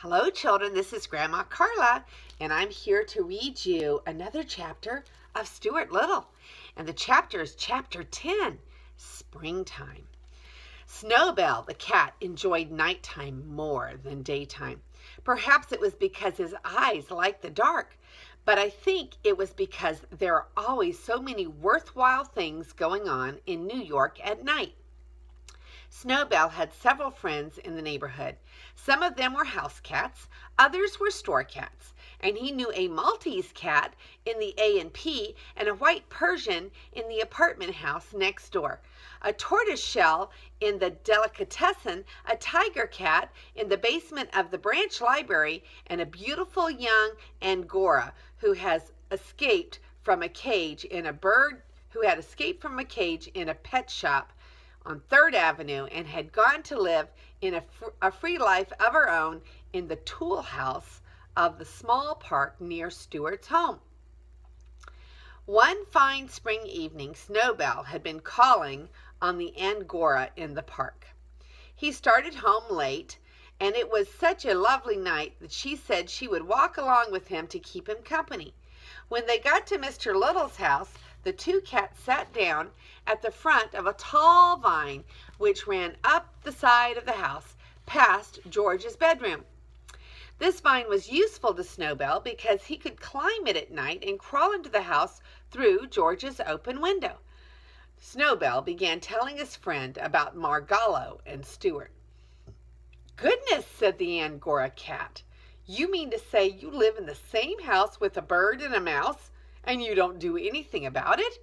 Hello, children. This is Grandma Carla, and I'm here to read you another chapter of Stuart Little. And the chapter is chapter 10, Springtime. Snowbell, the cat, enjoyed nighttime more than daytime. Perhaps it was because his eyes liked the dark, but I think it was because there are always so many worthwhile things going on in New York at night. Snowbell had several friends in the neighborhood. Some of them were house cats, others were store cats, and he knew a Maltese cat in the A&P and a white Persian in the apartment house next door, a tortoiseshell in the delicatessen, a tiger cat in the basement of the branch library, and a beautiful young Angora who had escaped from a cage in a pet shop on 3rd Avenue and had gone to live in a free life of her own in the tool house of the small park near Stuart's home. One fine spring evening, Snowbell had been calling on the Angora in the park. He started home late, and it was such a lovely night that she said she would walk along with him to keep him company. When they got to Mr. Little's house, the two cats sat down at the front of a tall vine which ran up the side of the house past George's bedroom. This vine was useful to Snowbell because he could climb it at night and crawl into the house through George's open window. Snowbell began telling his friend about Margalo and Stuart. "Goodness," said the Angora cat. "You mean to say you live in the same house with a bird and a mouse, and you don't do anything about it?"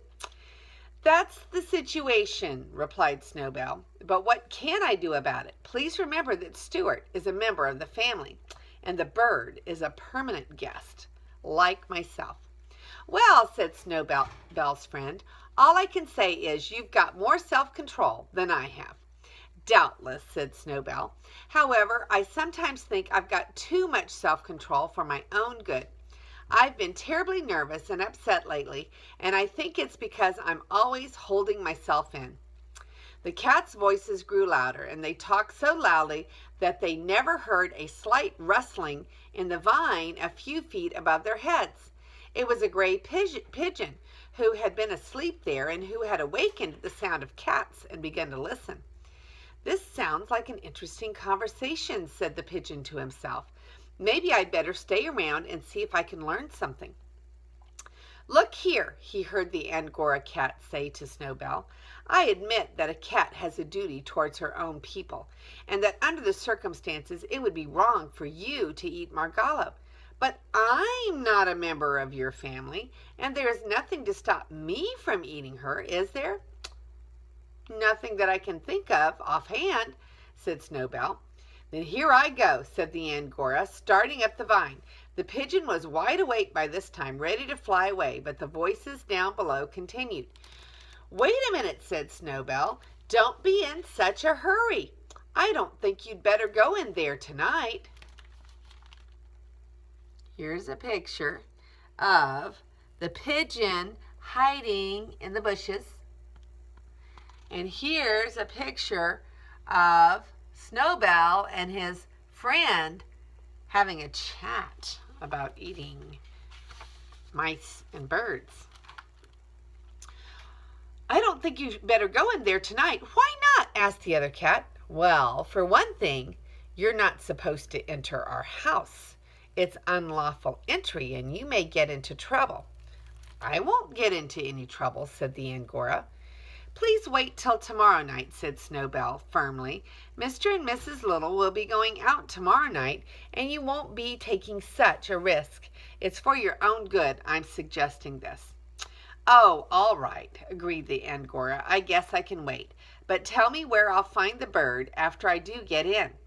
"That's the situation," replied Snowbell. "But what can I do about it? Please remember that Stuart is a member of the family, and the bird is a permanent guest, like myself." "Well," said Snowbell's friend, "all I can say is you've got more self-control than I have." "Doubtless," said Snowbell. "However, I sometimes think I've got too much self-control for my own good. I've been terribly nervous and upset lately, and I think it's because I'm always holding myself in." The cats' voices grew louder, and they talked so loudly that they never heard a slight rustling in the vine a few feet above their heads. It was a gray pigeon who had been asleep there and who had awakened at the sound of cats and begun to listen. "This sounds like an interesting conversation," said the pigeon to himself. "Maybe I'd better stay around and see if I can learn something." "Look here," he heard the Angora cat say to Snowbell. "I admit that a cat has a duty towards her own people, and that under the circumstances it would be wrong for you to eat Margalo. But I'm not a member of your family, and there is nothing to stop me from eating her, is there?" "Nothing that I can think of offhand," said Snowbell. "Then here I go," said the Angora, starting up the vine. The pigeon was wide awake by this time, ready to fly away, but the voices down below continued. "Wait a minute," said Snowbell. "Don't be in such a hurry. I don't think you'd better go in there tonight." Here's a picture of the pigeon hiding in the bushes. And here's a picture of Snowbell and his friend having a chat about eating mice and birds. "I don't think you better go in there tonight." "Why not?" asked the other cat. "Well, for one thing, you're not supposed to enter our house. It's unlawful entry, and you may get into trouble." "I won't get into any trouble," said the Angora. "Please wait till tomorrow night," said Snowbell firmly. "Mr. and Mrs. Little will be going out tomorrow night, and you won't be taking such a risk. It's for your own good I'm suggesting this." "Oh, all right," agreed the Angora. "I guess I can wait. But tell me where I'll find the bird after I do get in."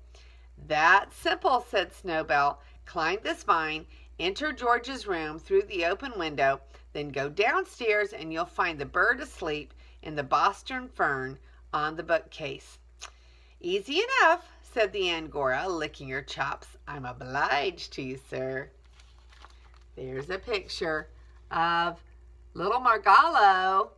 "That's simple," said Snowbell. "Climb this vine, enter George's room through the open window, then go downstairs and you'll find the bird asleep in the Boston fern on the bookcase." "Easy enough," said the Angora, licking her chops. "I'm obliged to you, sir." There's a picture of little Margalo.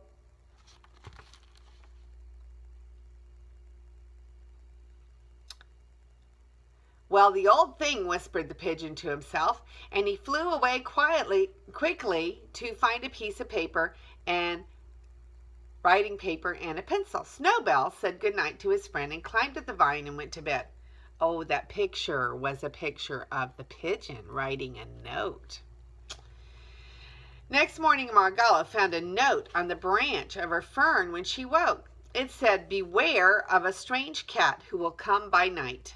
"Well, the old thing," whispered the pigeon to himself, and he flew away quickly to find a piece of paper and writing paper and a pencil. Snowbell said good night to his friend and climbed up the vine and went to bed. Oh, that picture was a picture of the pigeon writing a note. Next morning, Margalo found a note on the branch of her fern when she woke. It said, "Beware of a strange cat who will come by night."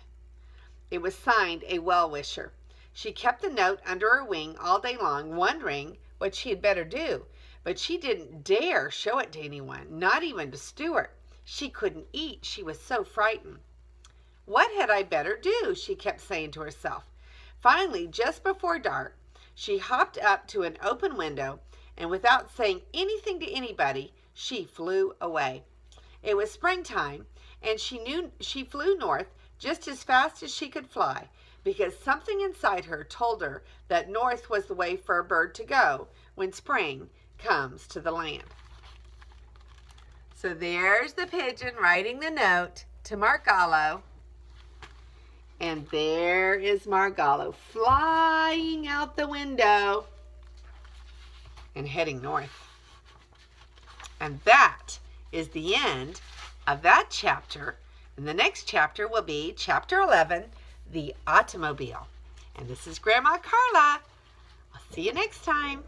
It was signed a well-wisher. She kept the note under her wing all day long, wondering what she had better do. But she didn't dare show it to anyone, not even to Stuart. She couldn't eat. She was so frightened. "What had I better do?" she kept saying to herself. Finally, just before dark, she hopped up to an open window, and without saying anything to anybody, she flew away. It was springtime, and she flew north just as fast as she could fly, because something inside her told her that north was the way for a bird to go when spring comes to the land. So there's the pigeon writing the note to Margalo. And there is Margalo flying out the window and heading north. And that is the end of that chapter. And the next chapter will be chapter 11, The Automobile. And this is Grandma Carla. I'll see you next time.